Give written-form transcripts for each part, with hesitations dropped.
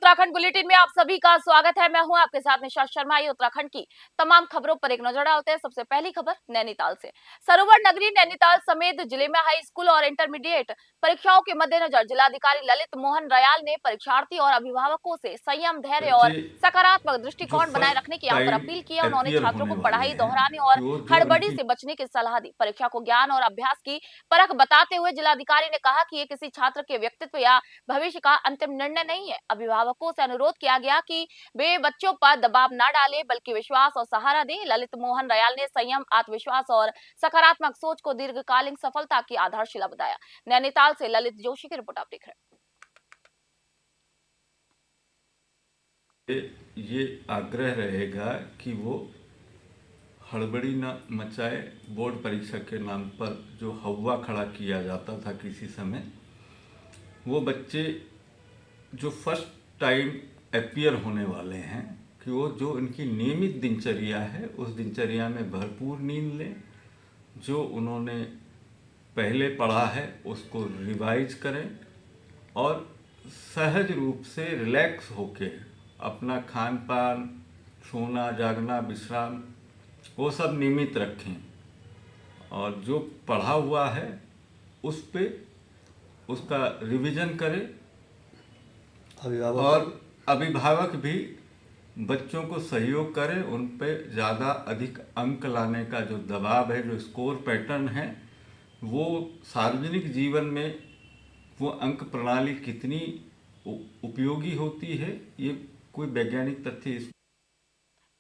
Uttarakhand bulletin में आप सभी का स्वागत है। मैं हूं आपके साथ निशा शर्मा। ये उत्तराखंड की तमाम खबरों पर एक नजर डालते हैं। सबसे पहली खबर नैनीताल से। सरोवर नगरी नैनीताल समेत जिले में हाई स्कूल और इंटरमीडिएट परीक्षाओं के मद्देनजर जिलाधिकारी ललित मोहन रयाल ने परीक्षार्थी और अभिभावकों से संयम, धैर्य और सकारात्मक दृष्टिकोण बनाए रखने की यहाँ पर अपील की। उन्होंने छात्रों को पढ़ाई दोहराने और हड़बड़ी से बचने की सलाह दी। परीक्षा को ज्ञान और अभ्यास की परख बताते हुए जिलाधिकारी ने कहा कि ये किसी छात्र के व्यक्तित्व या भविष्य का अंतिम निर्णय नहीं है। अभिभावकों से अनुरोध किया गया कि वे बच्चों पर दबाव न डालें बल्कि विश्वास और सहारा दें। ललित मोहन रयाल ने संयम, आत्मविश्वास और सकारात्मक सोच को दीर्घकालीन सफलता की आधारशिला बताया। नैनीताल से ललित जोशी की रिपोर्ट आप देख रहे हैं। ये आग्रह रहेगा कि वो हड़बड़ी न मचाए। बोर्ड परीक्षा के नाम पर जो हवा खड़ा किया जाता था किसी समय, वो बच्चे जो फर्स्ट टाइम अपीयर होने वाले हैं कि वो जो इनकी नियमित दिनचर्या है उस दिनचर्या में भरपूर नींद लें। जो उन्होंने पहले पढ़ा है उसको रिवाइज करें और सहज रूप से रिलैक्स होके अपना खान पान, सोना जागना, विश्राम वो सब नियमित रखें और जो पढ़ा हुआ है उस पे उसका रिवीजन करें। और अभिभावक भी बच्चों को सहयोग करें। उन पे ज़्यादा अधिक अंक लाने का जो दबाव है, जो स्कोर पैटर्न है, वो सार्वजनिक जीवन में वो अंक प्रणाली कितनी उपयोगी होती है, ये कोई वैज्ञानिक तथ्य।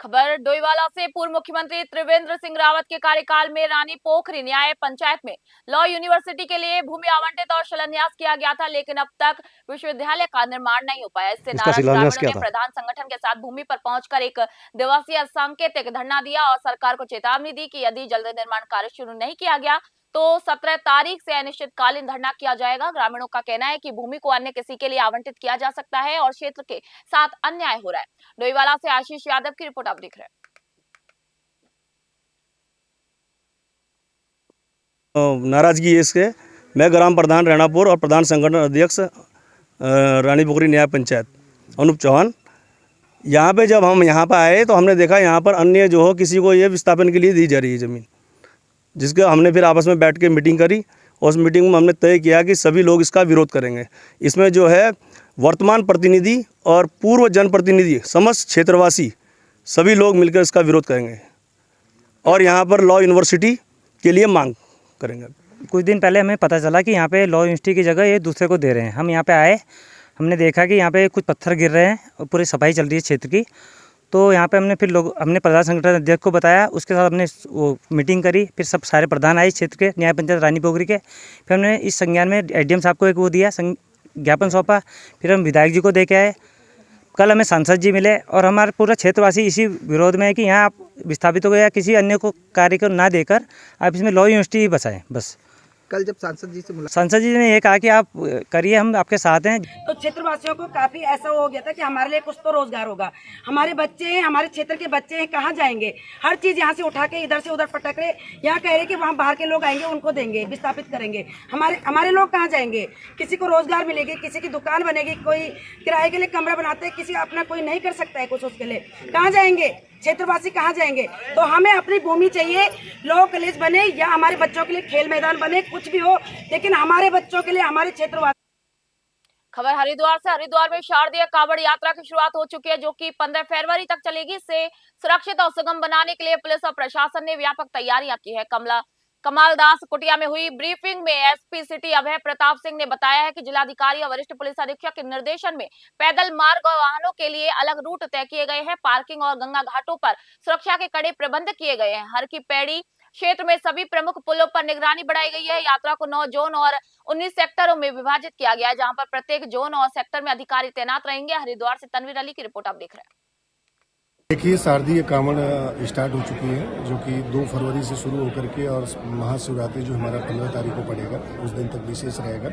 खबर डोईवाला से। पूर्व मुख्यमंत्री त्रिवेंद्र सिंह रावत के कार्यकाल में रानी पोखरी न्याय पंचायत में लॉ यूनिवर्सिटी के लिए भूमि आवंटित और शिलान्यास किया गया था, लेकिन अब तक विश्वविद्यालय का निर्माण नहीं हो पाया। इससे नाराज ग्रामीणों ने प्रधान संगठन के साथ भूमि पर पहुंचकर एक दिवसीय सांकेतिक धरना दिया और सरकार को चेतावनी दी कि यदि जल्द निर्माण कार्य शुरू नहीं किया गया तो 17 तारीख से अनिश्चितकालीन धरना किया जाएगा। ग्रामीणों का कहना है कि भूमि को अन्य किसी के लिए आवंटित किया जा सकता है और क्षेत्र के साथ अन्याय हो रहा है। डोईवाला से आशीष यादव की रिपोर्ट आप देख रहे हैं। नाराजगी इसके मैं ग्राम प्रधान रैणापुर और प्रधान संगठन अध्यक्ष रानी पोखरी न्याय पंचायत अनूप चौहान। यहाँ पे जब हम यहाँ पर आए तो हमने देखा यहाँ पर अन्य जो हो किसी को ये विस्थापन के लिए दी जा रही है ज़मीन, जिसके हमने फिर आपस में बैठ के मीटिंग करी और उस मीटिंग में हमने तय किया कि सभी लोग इसका विरोध करेंगे। इसमें जो है वर्तमान प्रतिनिधि और पूर्व जनप्रतिनिधि समस्त क्षेत्रवासी सभी लोग मिलकर इसका विरोध करेंगे और यहाँ पर लॉ यूनिवर्सिटी के लिए मांग करेंगे। कुछ दिन पहले हमें पता चला कि यहाँ पे लॉ यूनिवर्सिटी की जगह ये दूसरे को दे रहे हैं। हम यहाँ पे आए, हमने देखा कि यहाँ पे कुछ पत्थर गिर रहे हैं और पूरी सफाई चल रही है क्षेत्र की। तो यहाँ पे हमने प्रधान संगठन अध्यक्ष को बताया, उसके साथ हमने वो मीटिंग करी। फिर सब सारे प्रधान आए क्षेत्र के, न्याय पंचायत रानी पोखरी के। फिर हमने इस संज्ञान में एडीएम साहब को एक वो दिया, ज्ञापन सौंपा। फिर हम विधायक जी को दे के आए। कल हमें सांसद जी मिले और हमारे पूरा क्षेत्रवासी इसी विरोध में है कि यहाँ आप विस्थापित हो गए या किसी अन्य को कार्य को ना देकर आप इसमें लॉ यूनिवर्सिटी ही बसाएं बस। कल जब सांसद जी से मुलाकात, सांसद जी ने ये कहा कि आप करिए, हम आपके साथ हैं। तो क्षेत्रवासियों को काफी ऐसा हो गया था कि हमारे लिए कुछ तो रोजगार होगा। हमारे बच्चे हैं, हमारे क्षेत्र के बच्चे हैं, कहाँ जाएंगे? हर चीज यहाँ से उठा के इधर से उधर पटक रहे। यहाँ कह रहे कि वहाँ बाहर के लोग आएंगे, उनको देंगे, विस्थापित करेंगे। हमारे लोग कहाँ जाएंगे? किसी को रोजगार मिलेगी, किसी की दुकान बनेगी, कोई किराए के लिए कमरा बनाते हैं, किसी अपना कोई नहीं कर सकता है कुछ, उसके लिए कहाँ जाएंगे? क्षेत्रवासी कहाँ जाएंगे? तो हमें अपनी भूमि चाहिए, लॉ कॉलेज बने या हमारे बच्चों के लिए खेल मैदान बने, कुछ भी हो, लेकिन हमारे बच्चों के लिए, हमारे क्षेत्रवासी। खबर हरिद्वार से। हरिद्वार में शारदीय कांवड़ यात्रा की शुरुआत हो चुकी है, जो कि 15 फरवरी तक चलेगी। इससे सुरक्षित और सुगम बनाने के लिए पुलिस और प्रशासन ने व्यापक तैयारियां की है। कमालदास कुटिया में हुई ब्रीफिंग में एसपी सिटी अभय प्रताप सिंह ने बताया है कि जिलाधिकारी और वरिष्ठ पुलिस अधीक्षक के निर्देशन में पैदल मार्ग और वाहनों के लिए अलग रूट तय किए गए हैं। पार्किंग और गंगा घाटों पर सुरक्षा के कड़े प्रबंध किए गए हैं। हर की पैड़ी क्षेत्र में सभी प्रमुख पुलों पर निगरानी बढ़ाई गई है। यात्रा को 9 जोन और 19 सेक्टरों में विभाजित किया गया है, जहां पर प्रत्येक जोन और सेक्टर में अधिकारी तैनात रहेंगे। हरिद्वार से तनवीर अली की रिपोर्ट आप देख रहे हैं। देखिए, शारदीय कांवड़ स्टार्ट हो चुकी है, जो कि 2 फरवरी से शुरू होकर के और महाशिवरात्रि जो हमारा 15 तारीख को पड़ेगा, उस दिन तक विशेष रहेगा।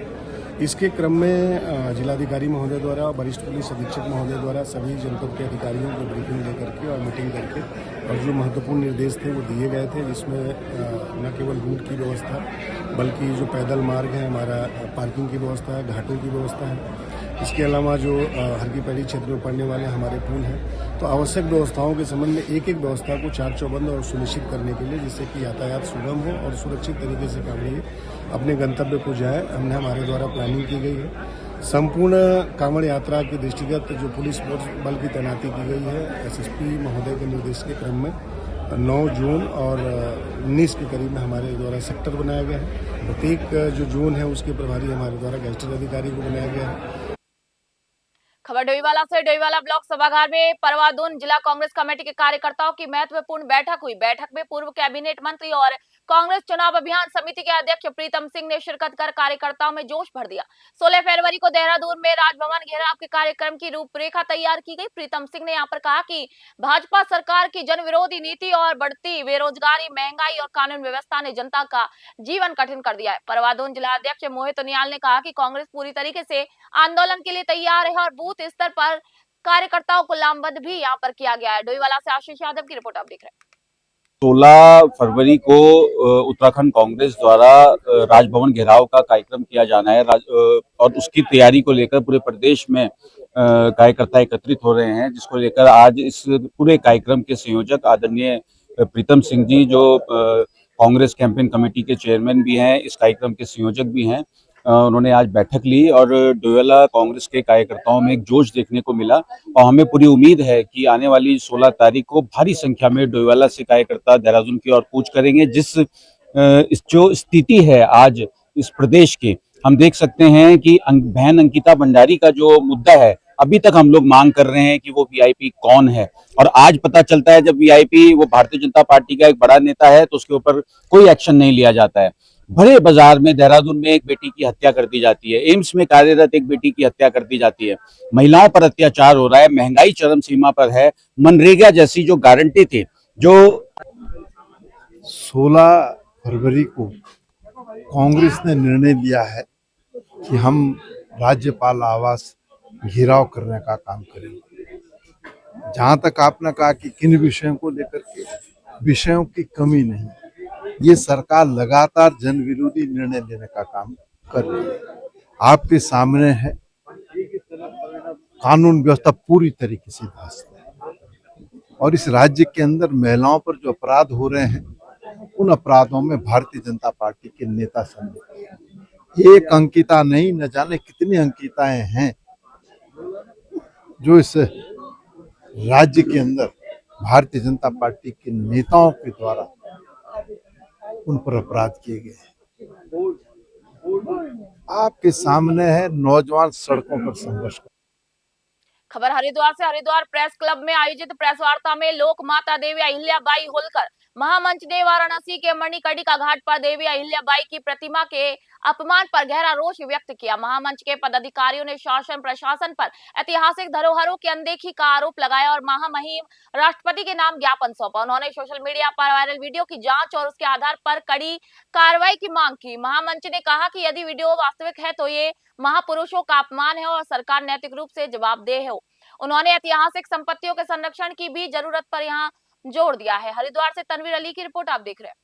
इसके क्रम में जिलाधिकारी महोदय द्वारा, वरिष्ठ पुलिस अधीक्षक महोदय द्वारा सभी जनपद के अधिकारियों को ब्रीफिंग दे करके और मीटिंग करके और जो महत्वपूर्ण निर्देश थे वो दिए गए थे, जिसमें न केवल रूट की व्यवस्था बल्कि जो पैदल मार्ग है, हमारा पार्किंग की व्यवस्था है, घाटों की व्यवस्था है, इसके अलावा जो हर की पैड़ी क्षेत्र में पड़ने वाले हमारे पुल हैं, तो आवश्यक व्यवस्थाओं के संबंध में एक एक व्यवस्था को चाक चौबंद और सुनिश्चित करने के लिए, जिससे कि यातायात सुगम हो और सुरक्षित तरीके से कांवड़िए अपने गंतव्य को जाए, हमने हमारे द्वारा प्लानिंग की गई है। संपूर्ण कांवड़ यात्रा के दृष्टिगत जो पुलिस फोर्स बल की तैनाती की गई है, एसएसपी महोदय के निर्देश के क्रम में 9 जोन और 19 के करीब में हमारे द्वारा सेक्टर बनाया गया है। प्रत्येक जो जोन है उसके प्रभारी हमारे द्वारा गैजेटेड अधिकारी को बनाया गया है। खबर डोईवाला से। डोईवाला ब्लॉक सभागार में परवादून जिला कांग्रेस कमेटी के कार्यकर्ताओं की महत्वपूर्ण बैठक हुई। बैठक में पूर्व कैबिनेट मंत्री और कांग्रेस चुनाव अभियान समिति के अध्यक्ष प्रीतम सिंह ने शिरकत कर कार्यकर्ताओं में जोश भर दिया। 16 फरवरी को देहरादून में राजभवन घेराव के कार्यक्रम की रूपरेखा तैयार की गई। प्रीतम सिंह ने यहाँ पर कहा कि भाजपा सरकार की जन विरोधी नीति और बढ़ती बेरोजगारी, महंगाई और कानून व्यवस्था ने जनता का जीवन कठिन कर दिया है। परवादून जिला अध्यक्ष मोहित उनियाल ने कहा कि कांग्रेस पूरी तरीके से आंदोलन के लिए तैयार है और बूथ स्तर पर कार्यकर्ताओं को लामबंद भी यहाँ पर किया गया है। डोईवाला से आशीष यादव की रिपोर्ट आप देख रहे हैं। 16 फरवरी को उत्तराखंड कांग्रेस द्वारा राजभवन घेराव का कार्यक्रम किया जाना है और उसकी तैयारी को लेकर पूरे प्रदेश में कार्यकर्ता एकत्रित हो रहे हैं, जिसको लेकर आज इस पूरे कार्यक्रम के संयोजक आदरणीय प्रीतम सिंह जी, जो कांग्रेस कैंपेन कमेटी के चेयरमैन भी हैं, इस कार्यक्रम के संयोजक भी हैं, उन्होंने आज बैठक ली और डोईवाला कांग्रेस के कार्यकर्ताओं में एक जोश देखने को मिला और हमें पूरी उम्मीद है कि आने वाली 16 तारीख को भारी संख्या में डोईवाला से कार्यकर्ता देहरादून की ओर कूच करेंगे। जो स्थिति है आज इस प्रदेश की, हम देख सकते हैं कि बहन अंकिता भंडारी का जो मुद्दा है, अभी तक हम लोग मांग कर रहे हैं कि वो वीआईपी कौन है, और आज पता चलता है जब वीआईपी वो भारतीय जनता पार्टी का एक बड़ा नेता है तो उसके ऊपर कोई एक्शन नहीं लिया जाता है। भरे बाजार में देहरादून में एक बेटी की हत्या कर दी जाती है, एम्स में कार्यरत एक बेटी की हत्या कर दी जाती है, महिलाओं पर अत्याचार हो रहा है, महंगाई चरम सीमा पर है, मनरेगा जैसी जो गारंटी थी, जो 16 फरवरी को कांग्रेस ने निर्णय लिया है कि हम राज्यपाल आवास घेराव करने का काम करेंगे। जहां तक आपने कहा कि किन विषयों को लेकर के, विषयों की कमी नहीं, ये सरकार लगातार जन विरोधी निर्णय लेने का काम कर रही है। आपके सामने है, कानून व्यवस्था पूरी तरीके से ध्वस्त है और इस राज्य के अंदर महिलाओं पर जो अपराध हो रहे हैं, उन अपराधों में भारतीय जनता पार्टी के नेता सम्मिलित हैं। एक अंकिता नहीं, न जाने कितनी अंकिताएं हैं जो इस राज्य के अंदर भारतीय जनता पार्टी के नेताओं के द्वारा उन पर अपराध किए गए। आपके सामने है नौजवान सड़कों पर संघर्ष। खबर हरिद्वार से। हरिद्वार प्रेस क्लब में आयोजित प्रेस वार्ता में लोक माता देवी अहिल्याबाई होलकर महामंच ने वाराणसी के मणिकर्णिका घाट पर देवी अहिल्याबाई की प्रतिमा के अपमान पर गहरा रोष व्यक्त किया। महामंच के पदाधिकारियों ने शासन प्रशासन पर ऐतिहासिक धरोहरों की अनदेखी का आरोप लगाया और महामहिम राष्ट्रपति के नाम ज्ञापन सौंपा। उन्होंने सोशल मीडिया पर वायरल वीडियो की जांच और उसके आधार पर कड़ी कार्रवाई की मांग की। महामंच ने कहा कि यदि वीडियो वास्तविक है तो ये महापुरुषों का अपमान है और सरकार नैतिक रूप से जवाबदेह हो। उन्होंने ऐतिहासिक संपत्तियों के संरक्षण की भी जरूरत पर यहाँ जोर दिया है। हरिद्वार से तनवीर अली की रिपोर्ट आप देख रहे हैं।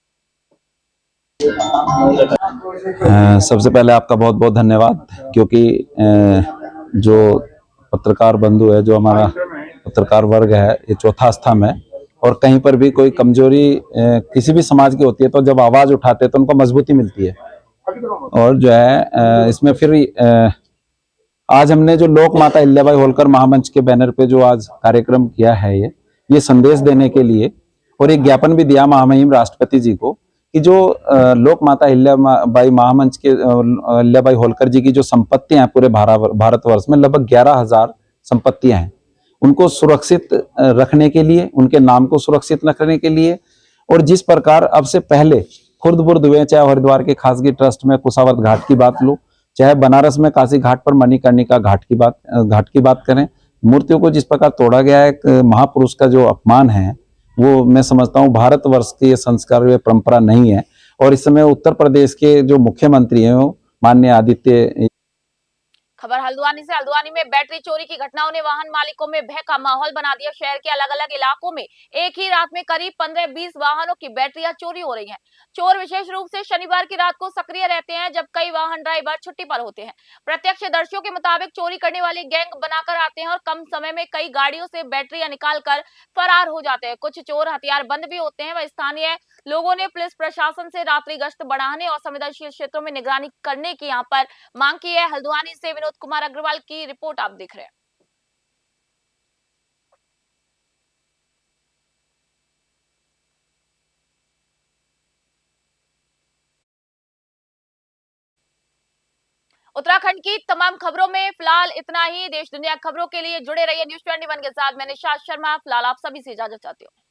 सबसे पहले आपका बहुत बहुत धन्यवाद, क्योंकि जो पत्रकार बंधु है, जो हमारा पत्रकार वर्ग है, ये चौथा स्तंभ है और कहीं पर भी कोई कमजोरी किसी भी समाज की होती है तो जब आवाज उठाते हैं तो उनको मजबूती मिलती है। और जो है इसमें फिर आज हमने जो लोक माता अहिल्याबाई होलकर महामंच के बैनर पे जो आज कार्यक्रम किया है, ये संदेश देने के लिए और एक ज्ञापन भी दिया महामहिम राष्ट्रपति जी को कि जो लोक माता अहिल्याबाई महामंच के अहिल्याबाई होलकर जी की जो संपत्तियां हैं पूरे भारतवर्ष में लगभग 11,000 संपत्तियां हैं, उनको सुरक्षित रखने के लिए, उनके नाम को सुरक्षित रखने के लिए, और जिस प्रकार अब से पहले खुर्द-बुर्द हुए, चाहे हरिद्वार के खासगी ट्रस्ट में कुशावर्त घाट की बात लो, चाहे बनारस में काशी घाट पर मणिकर्णिका घाट की बात करें, मूर्तियों को जिस प्रकार तोड़ा गया है, एक महापुरुष का जो अपमान है, वो मैं समझता हूँ भारतवर्ष की ये संस्कार व परंपरा नहीं है। और इस समय उत्तर प्रदेश के जो मुख्यमंत्री हैं वो माननीय आदित्य खबर हल्द्वानी से। हल्द्वानी में बैटरी चोरी की घटनाओं ने वाहन मालिकों में भय का माहौल बना दिया। शहर के अलग अलग इलाकों में एक ही रात में करीब 15-20 वाहनों की बैटरियां चोरी हो रही हैं। चोर विशेष रूप से शनिवार की रात को सक्रिय रहते हैं, जब कई वाहन ड्राइवर छुट्टी पर होते हैं। प्रत्यक्षदर्शियों के मुताबिक चोरी करने वाले गैंग बनाकर आते हैं और कम समय में कई गाड़ियों से बैटरियां निकालकर फरार हो जाते हैं। कुछ चोर हथियारबंद भी होते हैं। वह स्थानीय लोगों ने पुलिस प्रशासन से रात्रि गश्त बढ़ाने और संवेदनशील क्षेत्रों में निगरानी करने की यहां पर मांग की है। हल्द्वानी से विनोद कुमार अग्रवाल की रिपोर्ट आप देख रहे हैं। उत्तराखंड की तमाम खबरों में फिलहाल इतना ही। देश दुनिया खबरों के लिए जुड़े रहिए न्यूज़ 21 के साथ। मैं निशात शर्मा फिलहाल आप सभी से इजाजत चाहती हूँ।